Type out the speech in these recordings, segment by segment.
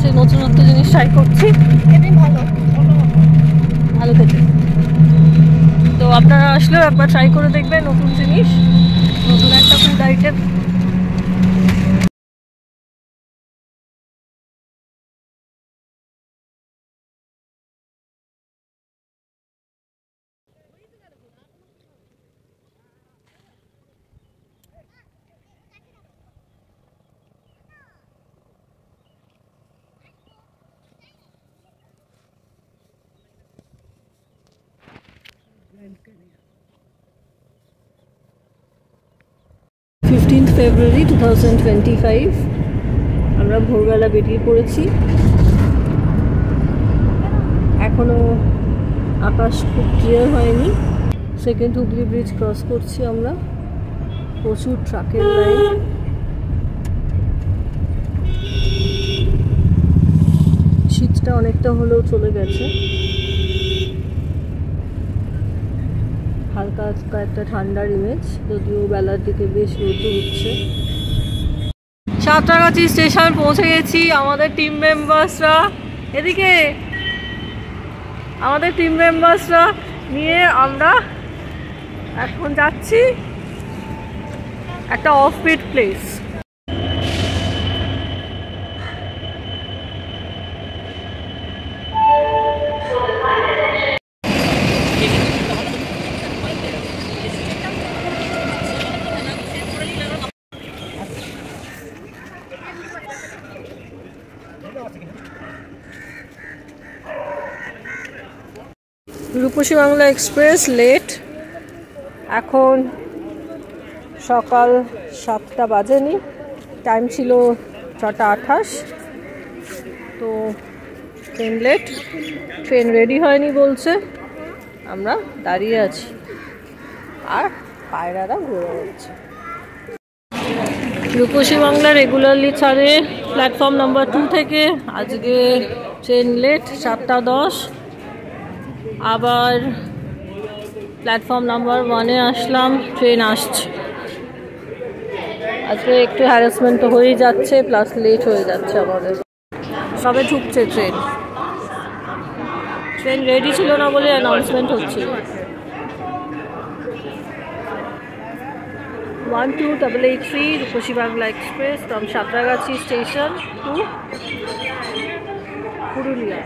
আছে, নতুনত্ব জিনিস ট্রাই করছি, ভালো খেতে। তো আপনারা আসলেও একবার ট্রাই করে দেখবেন নতুন জিনিস, নতুন একটা ফুড আইটেম। February 2025 আমরা ভোরবেলা বেরিয়ে পড়েছি। এখনো আকাশ খুব ক্লিয়ার হয়নি। সেকেন্ড হুগলি ব্রিজ ক্রস করছি আমরা, প্রচুর ট্রাকের লাইন। শীতটা অনেকটা হলেও চলে গেছে, হালকা হালকা একটা ঠান্ডার ইমেজ, যদিও বেলার দিকে বেশ রোদ উঠছে। সাঁতরাগাছি স্টেশন পৌঁছে গেছি। আমাদের টিম মেম্বার্সরা এদিকে, আমাদের টিম মেম্বার্সরা নিয়ে আমরা এখন যাচ্ছি একটা অফবিট প্লেস। রূপসী বাংলা এক্সপ্রেস লেট, এখন সকাল 7টা বাজেনি, টাইম ছিল 6:28। তো ট্রেন লেট, ট্রেন রেডি হয়নি বলছে, আমরা দাঁড়িয়ে আছি আর পায়রারা ঘুরে বেড়াচ্ছে। রূপসী বাংলা রেগুলারলি ছাড়ে প্ল্যাটফর্ম নাম্বার 2 থেকে। আজকে ট্রেন লেট, 7:10। আবার প্ল্যাটফর্ম নাম্বার 1-এ আসলাম, ট্রেন আসছে। আজকে একটু হ্যারাসমেন্ট তো হয়েই যাচ্ছে, প্লাস লেট হয়ে যাচ্ছে আমাদের। সবে ঢুকছে ট্রেন, ট্রেন রেডি ছিল না বলে অ্যানাউন্সমেন্ট হচ্ছিল। 12883 Rupasi Bangla express from Santragachi station to Purulia.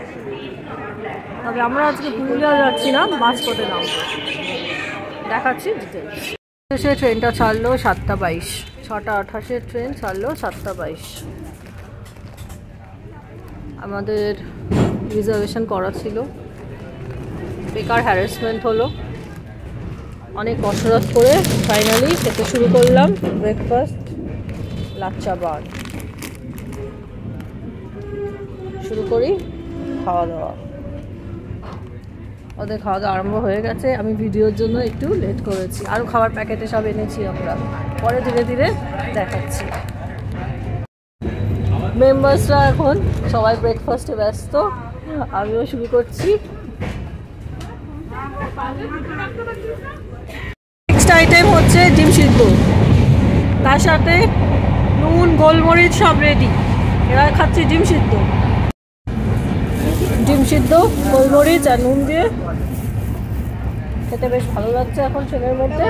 তবে আমরা আজকে পুরুলিয়া যাচ্ছি না, মাঝপথে নামবো, দেখাচ্ছি ডিটেলস। সে ট্রেনটা ছাড়লো 7:22, 6:28-এর ট্রেন ছাড়লো 7:22। আমাদের রিজার্ভেশন করা ছিল, বেকার হ্যারাসমেন্ট হলো। অনেক কসরত করে ফাইনালি খেতে শুরু করলাম ব্রেকফাস্ট, লাচ্চা বান। শুরু করি খাওয়া দাওয়া। ওদের খাওয়া দাওয়া আরম্ভ হয়ে গেছে, আমি ভিডিওর জন্য একটু লেট করেছি। আরও খাবার প্যাকেটে সব এনেছি আমরা, পরে ধীরে ধীরে দেখাচ্ছি। মেম্বার্সরা এখন সবাই ব্রেকফাস্টে ব্যস্ত, আমিও শুরু করছি। নেক্সট আইটেম হচ্ছে ডিম সিদ্ধ, তার সাথে নুন গোলমরিচ সব রেডি। এবার খাচ্ছি ডিম সিদ্ধ, ডিম সিদ্ধ গোলমরিচ আর নুন দিয়ে খেতে বেশ ভালো লাগছে এখন ট্রেনের মধ্যে।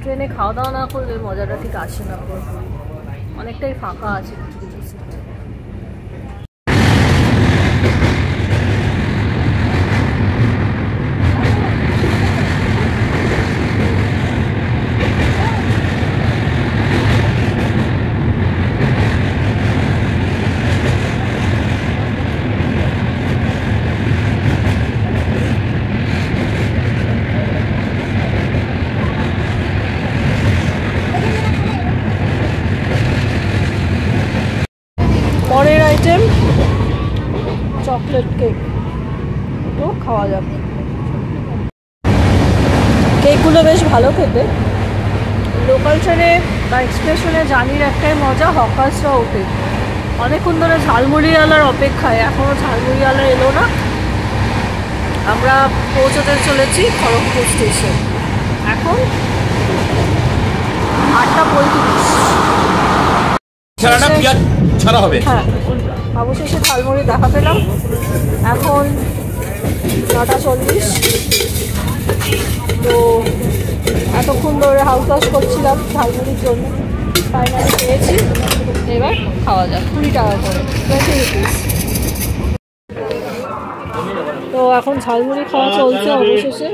ট্রেনে খাওয়া দাওয়া না করলে মজাটা ঠিক আসে না, অনেকটাই ফাঁকা আছে কিছু কিছু সিট। পরের আইটেম চকলেট কেক, তো খাওয়া যাবে। কেকগুলো বেশ ভালো খেতে। লোকাল ট্রেনে বা এক্সপ্রেশনে জার্নির একটাই মজা, হকার্সরা ওঠে। অনেকক্ষণ ধরে ঝালমুড়িওয়ালার অপেক্ষায়, এখনও ঝালমুড়িওয়ালা এলো না। আমরা পৌঁছতে চলেছি খড়গপুর স্টেশন। এখন 8:35। হ্যাঁ, অবশেষে ঝালমুড়ি দেখা পেলাম। এখন 9:40। তো এতক্ষণ ধরে হাউস ওয়াশ করছিলাম ঝালমুড়ির জন্য, ফাইনালি পেয়েছি। এবার খাওয়া যাক। 20 টাকা করে, 20 রুপিস। তো এখন ঝালমুড়ি খাওয়া চলছে অবশেষে।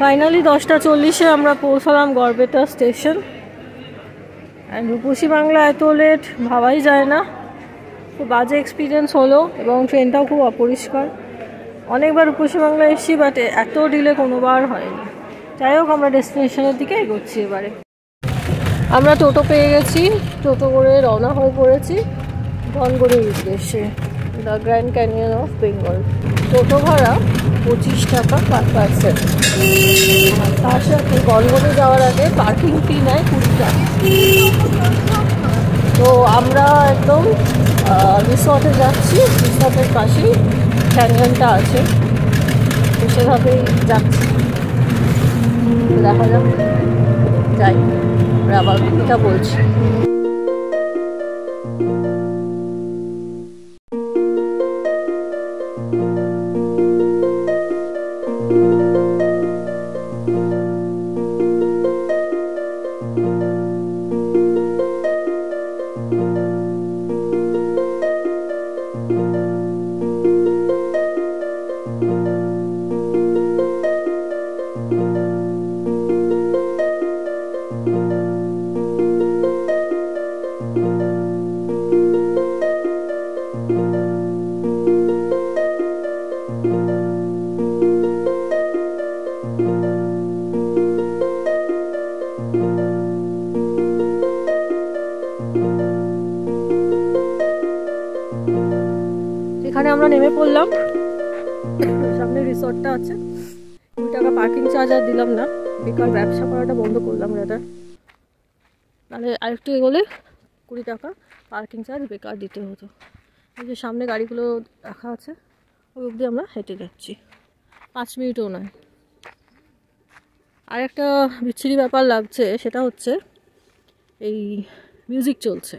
ফাইনালি 10:40-এ আমরা পৌঁছালাম গড়বেতা স্টেশন। অ্যান্ড রূপসী বাংলা এত লেট ভাবাই যায় না। খুব বাজে এক্সপিরিয়েন্স হলো এবং ট্রেনটাও খুব অপরিষ্কার। অনেকবার রূপসী বাংলা এসেছি, বাট এত ডিলে কোনোবার হয়নি। যাই হোক, আমরা ডেস্টিনেশনের দিকে এগোচ্ছি এবারে। আমরা টোটো পেয়ে গেছি, টোটো করে রওনা হয়ে পড়েছি গনগনির উদ্দেশ্যে, the grand canyon of Bengal. টোটো ভাড়া 25 টাকা পার পার্সন। তার সাথে গনগনি যাওয়ার আগে পার্কিং ফি নেয় 20 টাকা। তো আমরা একদম রিসর্টে যাচ্ছি। রিসর্টের পাশেই ক্যানিয়নটা আছে, তো সেভাবেই যাচ্ছি। দেখা যাক, যাই আবার এটা বলছি। এখানে আমরা নেমে পড়লাম। সামনে রিসর্টটা আছে। 2 টাকা পার্কিং চার্জ আর দিলাম না, বেকার ব্যবসা করাটা বন্ধ করলাম রাদার। তাহলে আরেকটু এগোলে 20 টাকা পার্কিং চার্জ বেকার দিতে হতো। এই যে সামনে গাড়িগুলো রাখা আছে, ওই অবধি আমরা হেঁটে যাচ্ছি, 5 মিনিটও নয়। আর একটা বিচ্ছিরি ব্যাপার লাগছে, সেটা হচ্ছে এই মিউজিক চলছে,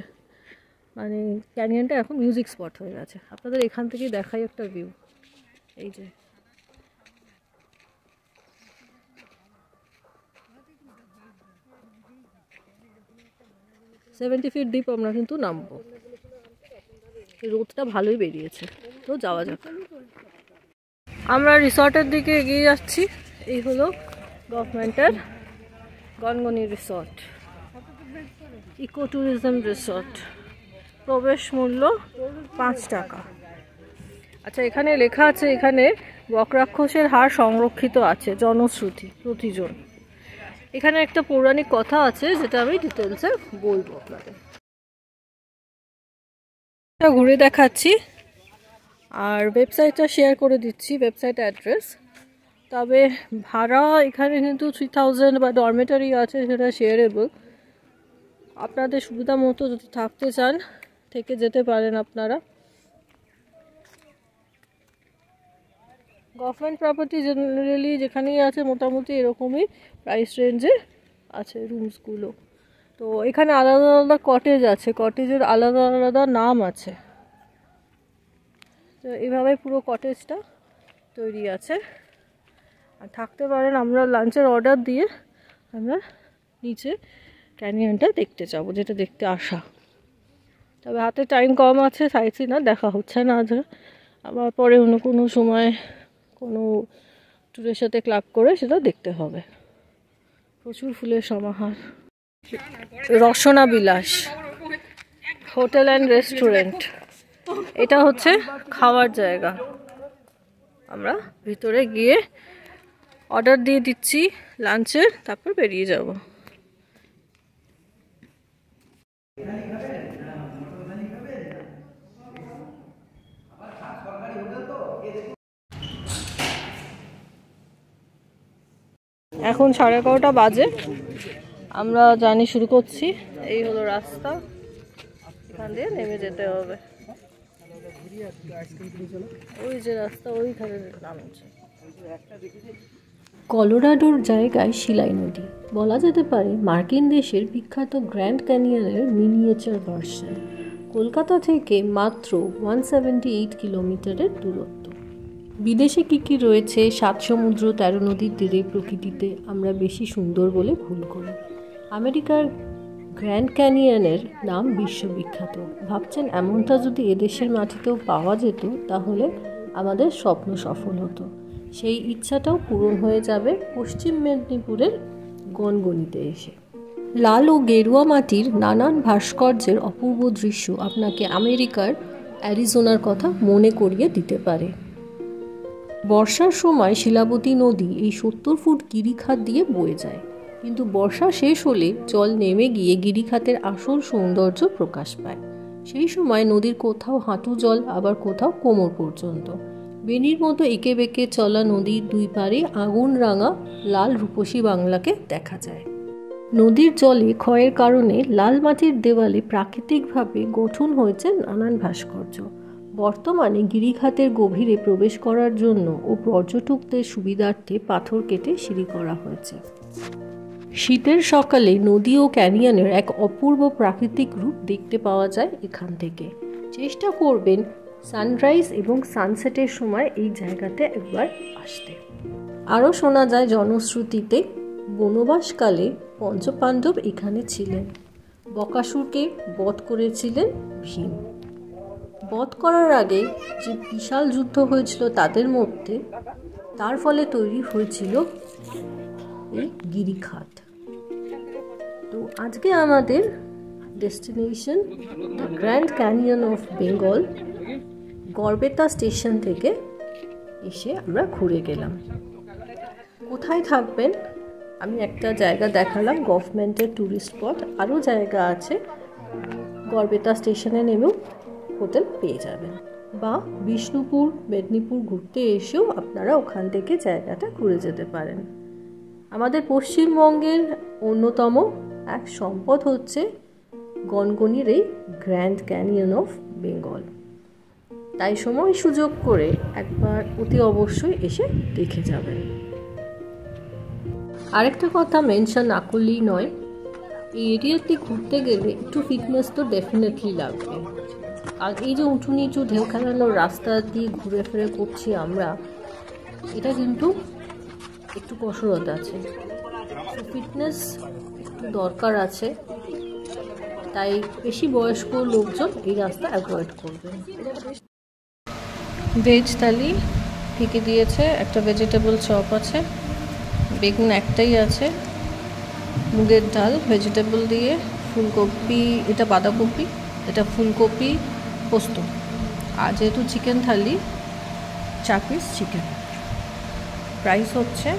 মানে ক্যানিয়নটা এখন মিউজিক স্পট হয়ে গেছে। আপনাদের এখান থেকেই দেখাই একটা ভিউ। এই যে $70 feet ডিপ আমরা কিন্তু নামবো। রোদটা ভালোই বেরিয়েছে, তো যাওয়া যাক। আমরা রিসর্টের দিকে এগিয়ে যাচ্ছি। এই হলো গভর্নমেন্টের Gangani resort, eco tourism resort. প্রবেশ মূল্য 5 টাকা। আচ্ছা, এখানে লেখা আছে এখানে বকরাক্ষসের হাড় সংরক্ষিত আছে, জনশ্রুতি প্রতিজন। এখানে একটা পৌরাণিক কথা আছে, যেটা আমি ডিটেলসে বলবো আপনাদের। ঘুরে দেখাচ্ছি আর ওয়েবসাইটটা শেয়ার করে দিচ্ছি, ওয়েবসাইট অ্যাড্রেস। তবে ভাড়া এখানে কিন্তু 3000, বা ডরমেটারি আছে, সেটা শেয়ারেবল। আপনাদের সুবিধা মতো যদি থাকতে চান থেকে যেতে পারেন আপনারা। গভর্নমেন্ট প্রপার্টি জেনারেলি যেখানেই আছে মোটামুটি এরকমই প্রাইস রেঞ্জে আছে রুমসগুলো। তো এখানে আলাদা আলাদা কটেজ আছে, কটেজের আলাদা আলাদা নাম আছে। তো এইভাবে পুরো কটেজটা তৈরি আছে, আর থাকতে পারেন। আমরা লাঞ্চের অর্ডার দিয়ে আমরা নিচে ক্যানিয়নটা দেখতে যাবো, যেটা দেখতে আসা। তবে হাতে টাইম কম আছে, সাইড সিন আর দেখা হচ্ছে না। আবার পরে অন্য কোনো সময় কোনো ট্যুরের সাথে ক্লাব করে সেটা দেখতে হবে। প্রচুর ফুলের সমাহার। রসনা বিলাস হোটেল অ্যান্ড রেস্টুরেন্ট, এটা হচ্ছে খাওয়ার জায়গা। আমরা ভিতরে গিয়ে অর্ডার দিয়ে দিচ্ছি লাঞ্চের, তারপর বেরিয়ে যাব। এখন 11:30 বাজে, আমরা জার্নি শুরু করছি। এই হলো রাস্তা, এখান দিয়ে নেমে যেতে হবে। ওই যে রাস্তা ওইখানে নামছে। কলোরাডোর জায়গায় শিলাই নদী বলা যেতে পারে মার্কিন দেশের বিখ্যাত গ্র্যান্ড ক্যানিয়নের মিনিয়েচার ভার্সন। কলকাতা থেকে মাত্র 178 কিলোমিটারের দূরত্ব। বিদেশে কী কী রয়েছে 7 সমুদ্র 13 নদীর তীরে প্রকৃতিতে আমরা বেশি সুন্দর বলে ভুল করি। আমেরিকার গ্র্যান্ড ক্যানিয়নের নাম বিশ্ববিখ্যাত। ভাবছেন এমনটা যদি এদেশের মাটিতেও পাওয়া যেত তাহলে আমাদের স্বপ্ন সফল হতো। সেই ইচ্ছাটাও পূরণ হয়ে যাবে পশ্চিম মেদিনীপুরের গনগনিতে এসে। লাল ও গেরুয়া মাটির নানান ভাস্কর্যের অপূর্ব দৃশ্য আপনাকে আমেরিকার অ্যারিজোনার কথা মনে করিয়ে দিতে পারে। বর্ষার সময় শিলাবতী নদী এই 70 ফুট গিরিখাত দিয়ে বয়ে যায়, কিন্তু বর্ষা শেষ হলে জল নেমে গিয়ে গিরিখাতের আসল সৌন্দর্য প্রকাশ পায়। সেই সময় নদীর কোথাও হাঁটু জল, আবার কোথাও কোমর পর্যন্ত। বেনির মতো এঁকে বেঁকে চলা নদীর দুই পারে আগুন রাঙা লাল রূপসী বাংলাকে দেখা যায়। নদীর জলে ক্ষয়ের কারণে লাল মাটির দেওয়ালে প্রাকৃতিকভাবে গঠন হয়েছে নানান ভাস্কর্য। বর্তমানে গিরিখাতের গভীরে প্রবেশ করার জন্য ও পর্যটকদের সুবিধার্থে পাথর কেটে সিঁড়ি করা হয়েছে। শীতের সকালে নদী ও ক্যানিয়নের এক অপূর্ব প্রাকৃতিক রূপ দেখতে পাওয়া যায় এখান থেকে। চেষ্টা করবেন সানরাইজ এবং সানসেটের সময় এই জায়গাতে একবার আসতে। আরও শোনা যায় জনশ্রুতিতে বনবাসকালে পঞ্চপাণ্ডব এখানে ছিলেন। বকাসুরকে বধ করেছিলেন ভীম। বধ করার আগে যে বিশাল যুদ্ধ হয়েছিল তাদের মধ্যে, তার ফলে তৈরি হয়েছিল এই গিরিখাত। তো আজকে আমাদের destination the grand canyon of Bengal. Garhbeta station থেকে এসে আমরা ঘুরে গেলাম। কোথায় থাকবেন আমি একটা জায়গা দেখালাম, গভর্নমেন্টের ট্যুরিস্ট স্পট। আরও জায়গা আছে, গড়বেতা স্টেশনে নেমেও হোটেল পেয়ে যাবেন, বা বিষ্ণুপুর মেদিনীপুর ঘুরতে এসেও আপনারা ওখান থেকে জায়গাটা ঘুরে যেতে পারেন। আমাদের পশ্চিমবঙ্গের অন্যতম এক সম্পদ হচ্ছে গনগনির এই গ্র্যান্ড ক্যানিয়ন অফ বেঙ্গল। তাই সময় সুযোগ করে একবার অতি অবশ্যই এসে দেখে যাবেন। আরেকটা কথা মেনশন না করলেই নয়, এই এরিয়াতে ঘুরতে গেলে একটু ফিটনেস তো ডেফিনেটলি লাগবে। আর এই যে উঁচু নিচু ঢেউ খেলানোর রাস্তা দিয়ে ঘুরে ফিরে করছি আমরা, এটা কিন্তু একটু কসরত আছে, ফিটনেস একটু দরকার আছে। তাই বেশি বয়স্ক লোকজন এই রাস্তা অ্যাভয়েড করবেন। ভেজ থালি থেকে দিয়েছে, একটা ভেজিটেবল চপ আছে, বেগুন একটাই আছে, মুগের ডাল ভেজিটেবল দিয়ে, ফুলকপি, এটা বাঁধাকপি, এটা ফুলকপি পোস্ত। আর যেহেতু চিকেন থালি 4 পিস চিকেন। প্রাইস হচ্ছে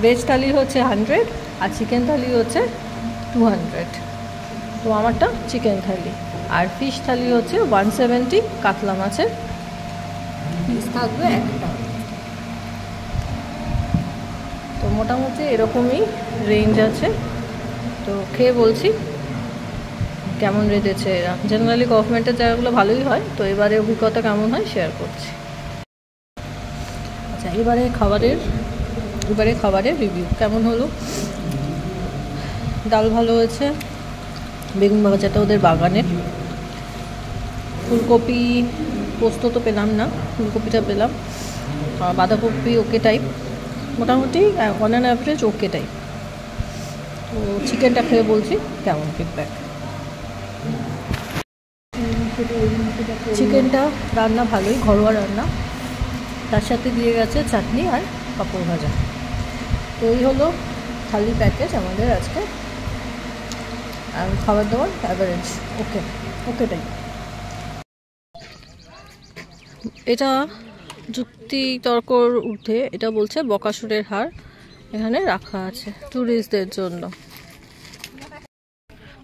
ভেজ থালি হচ্ছে 100 আর চিকেন থালি হচ্ছে 200। তো আমারটা চিকেন থালি। আর ফিশ থালি হচ্ছে 170, কাতলা মাছের পিস থাকবে একটা। তো মোটামুটি এরকমই রেঞ্জ আছে। তো খেয়ে বলছি কেমন রেঁধেছে এরা। জেনারেলি গভর্নমেন্টের জায়গাগুলো ভালোই হয়, তো এবারে অভিজ্ঞতা কেমন হয় শেয়ার করছি। আচ্ছা, এবারে খাবারের রিভিউ কেমন হলো। ডাল ভালো হয়েছে, বেগুন ভাজাটা ওদের বাগানের, ফুলকপি পোস্ত তো পেলাম না, ফুলকপিটা পেলাম, বাঁধাকপি ওকে টাইপ, মোটামুটি on an average okay type. তো চিকেনটা খেয়ে বলছি কেমন ফিডব্যাক। চিকেনটা রান্না ভালোই, ঘরোয়া রান্না, তার সাথে দিয়ে গেছে চাটনি আর পাঁপড় ভাজা। তো এই হলো থালি প্যাকেজ আমাদের আজকে। খাবার দাবার অ্যাভারেজ ওকে টাইপ। এটা যুক্তি তর্কর ঊর্ধ্বে, এটা বলছে বকাসুরের হাড় এখানে রাখা আছে ট্যুরিস্টদের জন্য।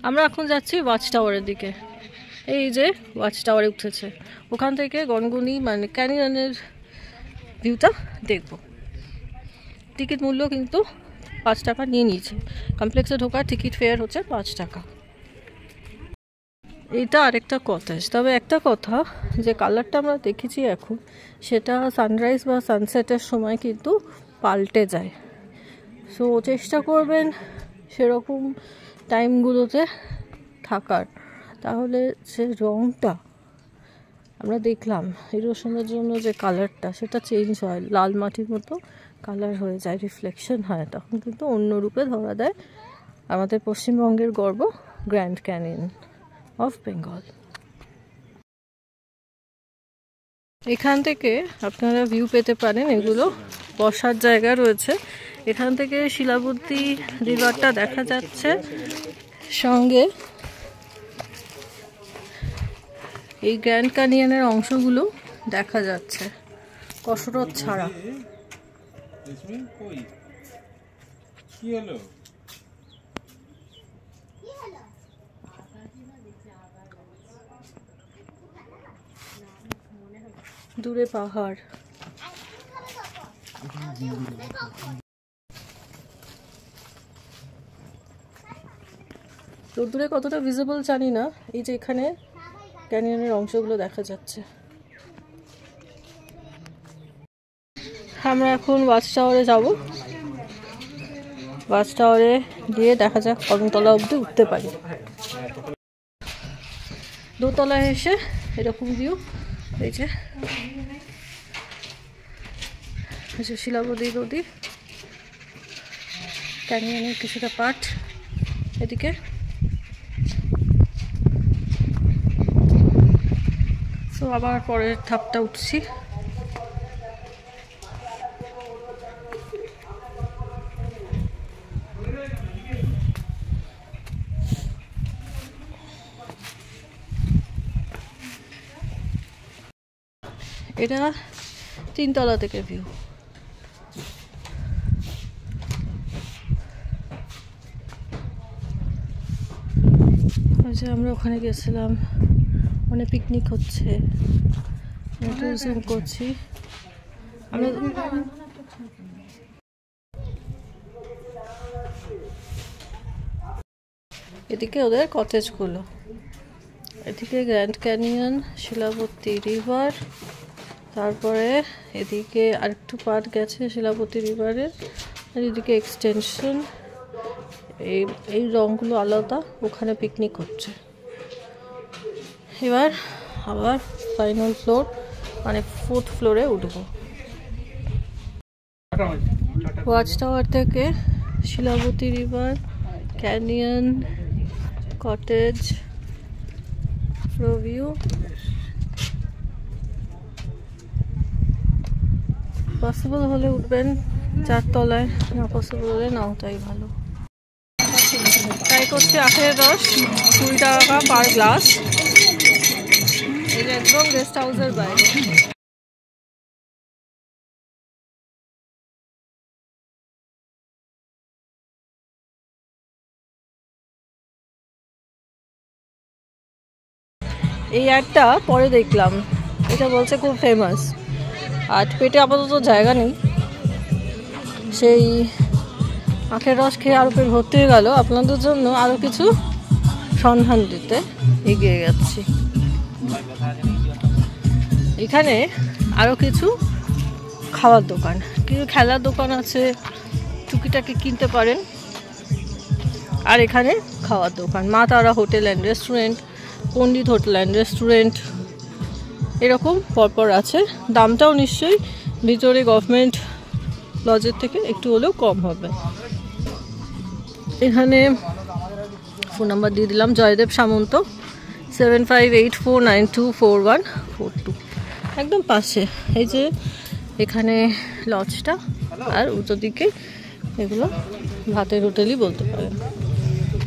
আমরা এখন যাচ্ছি ওয়াচ টাওয়ারের দিকে। এই যে ওয়াচ টাওয়ারে উঠেছে, ওখান থেকে গনগনি মানে ক্যানিয়নের ভিউটা দেখব। টিকিট মূল্য কিন্তু 5 টাকা নিয়ে নিয়েছে। কমপ্লেক্সে ঢোকার টিকিট ফেয়ার হচ্ছে 5 টাকা। এইটা আরেকটা কটেজ। তবে একটা কথা, যে কালারটা আমরা দেখেছি এখন, সেটা সানরাইজ বা সানসেটের সময় কিন্তু পাল্টে যায়। সো চেষ্টা করবেন সেরকম টাইমগুলোতে থাকার, তাহলে সে রঙটা আমরা দেখলাম ইরোশনের জন্য যে কালারটা, সেটা চেঞ্জ হয়, লাল মাটির মতো কালার হয়ে যায়, রিফ্লেকশন হয়, তখন কিন্তু অন্য রূপে ধরা দেয় আমাদের পশ্চিমবঙ্গের গর্ব গ্র্যান্ড ক্যানিয়ন অফ বেঙ্গল। এখান থেকে আপনারা ভিউ পেতে পারেন, এগুলো বসার জায়গা রয়েছে। এখান থেকে শিলাবতী রিভারটা দেখা যাচ্ছে, সঙ্গে এই গ্র্যান্ড ক্যানিয়নের অংশগুলো দেখা যাচ্ছে কসরত ছাড়া। দূরে পাহাড়। দূরে কতটা ভিজিবল জানি না, এই যে এখানে ক্যানিয়নের অংশগুলো দেখা যাচ্ছে। আমরা এখন ওয়াচ টাওয়ারে যাব। ওয়াচ টাওয়ারে গিয়ে দেখা যাক কততলা অবধি উঠতে পারি। দোতলায় এসে এরকম ভিউ, এই যে শিলাবতী নদী, ক্যানিয়নের কিছুটা পার্ট এদিকে। তো আবার পরের ধাপটা উঠছি। এটা 3 তলা থেকে ভিউ। আমরা ওখানে গেছিলাম, মানে পিকনিক হচ্ছে, জুম করছি আমরা। এদিকে ওদের কটেজগুলো, এদিকে গ্র্যান্ড ক্যানিয়ন, শিলাবতী রিভার, তারপরে এদিকে আরেকটু পার্ট গেছে শিলাবতী রিভারের, আর এদিকে এক্সটেনশন। এই রঙগুলো আলাদা, ওখানে পিকনিক হচ্ছে। এবার আবার ফাইনাল ফ্লোর, মানে 4th ফ্লোরে উঠবো। ওয়াচ টাওয়ার থেকে Shilabati river, canyon, cottage view. Possible হলে উঠবেন 4 তলায়, না পসিবল হলে নাও, তাই ভালো। ট্রাই করছি আখের রস, 20 টাকা পার গ্লাস। এটা একদম গেস্ট হাউসের বাইরে। এই অ্যাডটা পরে দেখলাম, এটা বলছে খুব ফেমাস, আর পেটে আপাতত জায়গা নেই, সেই আখের রস খেয়ে আরও পেট ভর্তি হয়ে গেল। আপনাদের জন্য আরও কিছু সন্ধান দিতে এগিয়ে যাচ্ছি। এখানে আরও কিছু খাওয়ার দোকান, কিছু খেলার দোকান আছে, টুকিটাকি কিনতে পারেন। আর এখানে খাওয়ার দোকান, মা তারা hotel and restaurant, Pandit hotel and restaurant, এরকম পরপর আছে। দামটাও নিশ্চয়ই ভিতরে গভর্নমেন্ট লজের থেকে একটু হলেও কম হবে। এখানে ফোন নাম্বার দিয়ে দিলাম, জয়দেব সামন্ত, 7584924142, একদম পাশে। এই যে এখানে লজটা, আর উল্টো দিকে এগুলো ভাতের হোটেলই বলতে পারেন।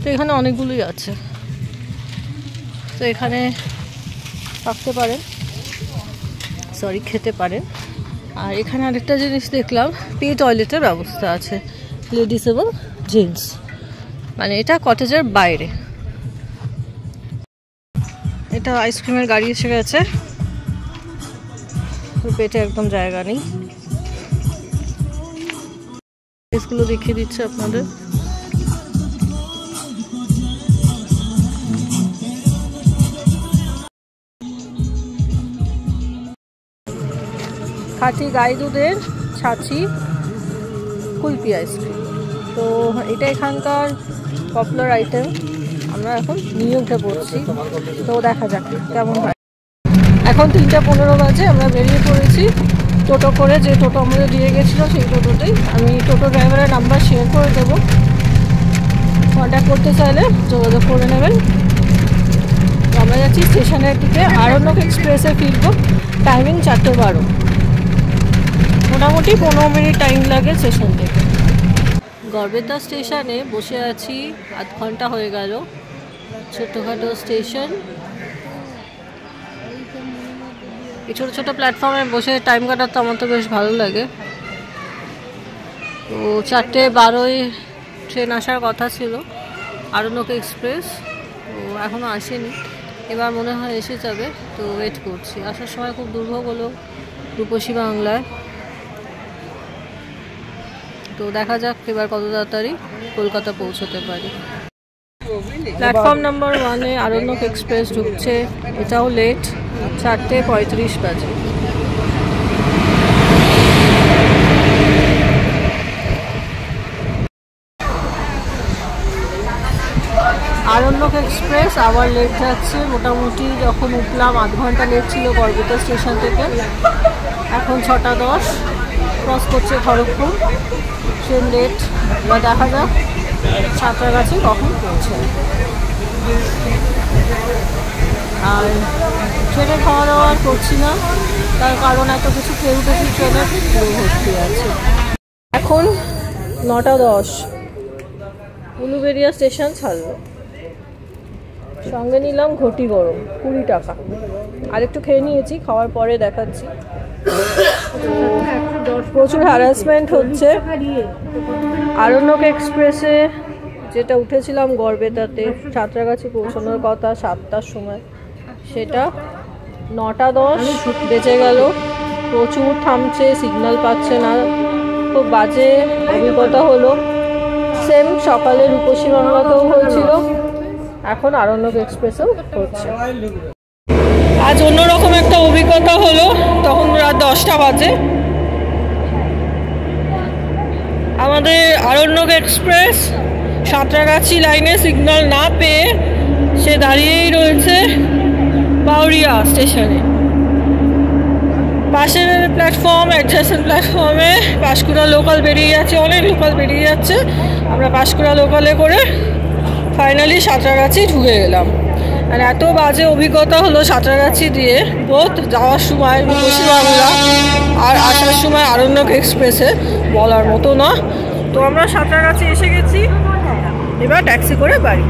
তো এখানে অনেকগুলোই আছে, তো এখানে থাকতে পারেন, সরি খেতে পারেন। আর এখানে আরেকটা জিনিস দেখলাম, পে টয়লেটের ব্যবস্থা আছে, লেডিস এবং জেন্টস, মানে এটা কটেজের বাইরে। এটা আইসক্রিমের গাড়ি এসে গেছে, পেটে একদম জায়গা নেই। এগুলো দেখিয়ে দিচ্ছে আপনাদের। খাঁটি গাই দুধের ছাঁচি কুলফি আইসক্রিম। তো এটা এখানকার পপুলার আইটেম। আমরা এখন নিয়ে উঠে পড়ছি, তো দেখা যাক কেমন হয়। এখন 3:15 বাজে, আমরা বেরিয়ে পড়েছি টোটো করে। যে টোটো আমাদের দিয়ে গেছিলো সেই টোটোতেই। আমি টোটো ড্রাইভারের নাম্বার শেয়ার করে দেবো, কন্ট্যাক্ট করতে চাইলে যোগাযোগ করে নেবেন। আমরা যাচ্ছি স্টেশনের দিকে, আরণ্যক এক্সপ্রেসে ফিরবো। টাইমিং 4:12, মোটামুটি 15 মিনিট টাইম লাগে স্টেশন থেকে। গড়বেতা স্টেশনে বসে আছি, আধ ঘন্টা হয়ে গেল। ছোটোখাটো স্টেশন, এই ছোটো ছোটো প্ল্যাটফর্মে বসে টাইম কাটাতে আমার তো বেশ ভালো লাগে। তো 4:12 ট্রেন আসার কথা ছিল, আরণ্যক এক্সপ্রেস, তো এখনও আসেনি। এবার মনে হয় এসে যাবে, তো ওয়েট করছি। আসার সময় খুব দুর্ভোগ হলো রূপসী বাংলায়। তো দেখা যাক এবার কত তাড়াতাড়ি কলকাতা পৌঁছতে পারি। প্ল্যাটফর্ম নাম্বার 1-এ আরণ্যক এক্সপ্রেস ঢুকছে, এটাও লেট, 4:35 বাজে। আরণ্যক এক্সপ্রেস আবার লেট যাচ্ছে। মোটামুটি যখন উঠলাম আধ ঘন্টা লেট ছিল গড়বেতা স্টেশন থেকে। এখন 6:10, ক্রস করছে খড়গপুর। ট্রেন লেট, এবার দেখা যাক সাঁতরাগাছি কখন পৌঁছে। আর ট্রেনে খাওয়া দাওয়া করছি না, তার কারণ এত কিছু খেয়ে উঠেছি, ট্রেনের ভর্তি আছে। এখন 9:10, উলুবেড়িয়া স্টেশন ছাড়লো। সঙ্গে নিলাম ঘটি গরম, 20 টাকা। আর একটু খেয়ে নিয়েছি, খাওয়ার পরে দেখাচ্ছি। প্রচুর হ্যারাসমেন্ট হচ্ছে। আরণ্যক এক্সপ্রেসে যেটা উঠেছিলাম গড়বেতাতে, সাঁতরাগাছি পৌঁছানোর কথা 7টার সময়, সেটা 9:10 বেজে গেল। প্রচুর থামছে, সিগন্যাল পাচ্ছে না, খুব বাজে অভিজ্ঞতা হলো। সেম সকালে রূপসী বাংলাতেও হয়েছিল, এখন আরণ্যক এক্সপ্রেসেও হচ্ছে। আজ অন্যরকম একটা অভিজ্ঞতা হলো। তখন রাত 10টা বাজে। আমাদের আরণ্যক এক্সপ্রেস সাঁতরাগাছি লাইনে সিগন্যাল না পেয়ে সে দাঁড়িয়েই রয়েছে বাউরিয়া স্টেশনে। পাশের প্ল্যাটফর্ম, অ্যাডজাসেন্ট প্ল্যাটফর্মে পাঁশকুড়া লোকাল বেরিয়ে যাচ্ছে, অনেক লোকাল বেরিয়ে যাচ্ছে। আমরা পাঁশকুড়া লোকালে করে ফাইনালি সাঁতরাগাছি ঢুকে গেলাম। আর এত বাজে অভিজ্ঞতা হলো সাঁতরাগাছি দিয়ে, বোধ যাওয়ার সময় রূপসী বাংলা আর আসার সময় আরণ্যক এক্সপ্রেসে, বলার মতো না। তো আমরা সাঁতরাগাছি এসে গেছি, এবার ট্যাক্সি করে বাড়ি।